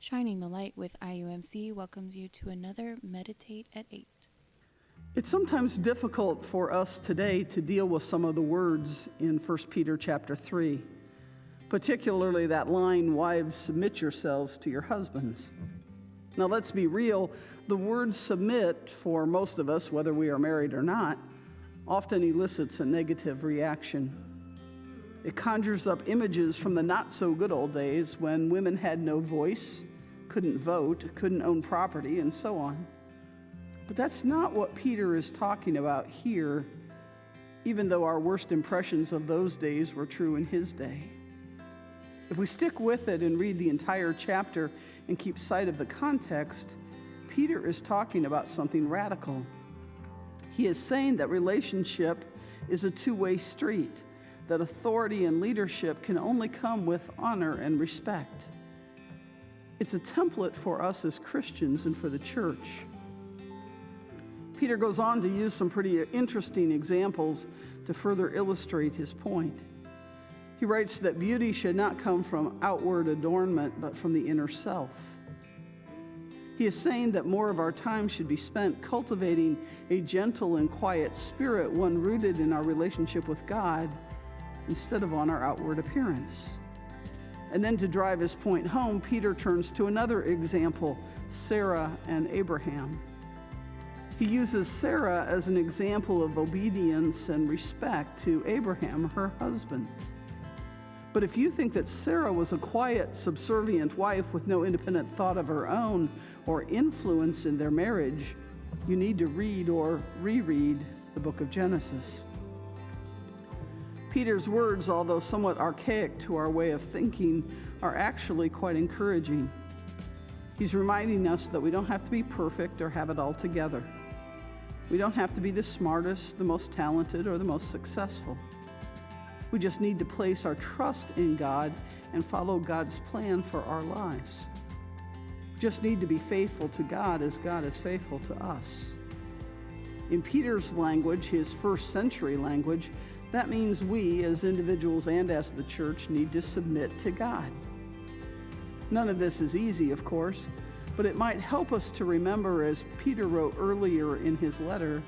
Shining the Light with IUMC welcomes you to another Meditate at 8. It's sometimes difficult for us today to deal with some of the words in 1 Peter chapter 3, particularly that line, "Wives, submit yourselves to your husbands." Now let's be real, the word submit for most of us, whether we are married or not, often elicits a negative reaction. It conjures up images from the not-so-good old days when women had no voice, couldn't vote, couldn't own property, and so on. But that's not what Peter is talking about here, even though our worst impressions of those days were true in his day. If we stick with it and read the entire chapter and keep sight of the context, Peter is talking about something radical. He is saying that relationship is a two-way street, that authority and leadership can only come with honor and respect. It's a template for us as Christians and for the church. Peter goes on to use some pretty interesting examples to further illustrate his point. He writes that beauty should not come from outward adornment, but from the inner self. He is saying that more of our time should be spent cultivating a gentle and quiet spirit, one rooted in our relationship with God, instead of on our outward appearance. And then to drive his point home, Peter turns to another example, Sarah and Abraham. He uses Sarah as an example of obedience and respect to Abraham, her husband. But if you think that Sarah was a quiet, subservient wife with no independent thought of her own or influence in their marriage, you need to read or reread the book of Genesis. Peter's words, although somewhat archaic to our way of thinking, are actually quite encouraging. He's reminding us that we don't have to be perfect or have it all together. We don't have to be the smartest, the most talented, or the most successful. We just need to place our trust in God and follow God's plan for our lives. We just need to be faithful to God as God is faithful to us. In Peter's language, his first century language, that means we as individuals and as the church need to submit to God. None of this is easy, of course, but it might help us to remember, as Peter wrote earlier in his letter,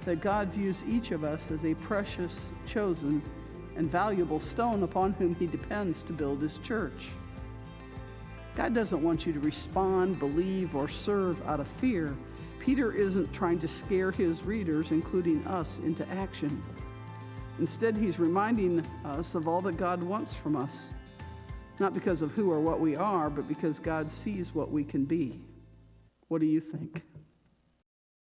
that God views each of us as a precious, chosen, and valuable stone upon whom he depends to build his church. God doesn't want you to respond, believe, or serve out of fear. Peter isn't trying to scare his readers, including us, into action. Instead, he's reminding us of all that God wants from us, not because of who or what we are, but because God sees what we can be. What do you think?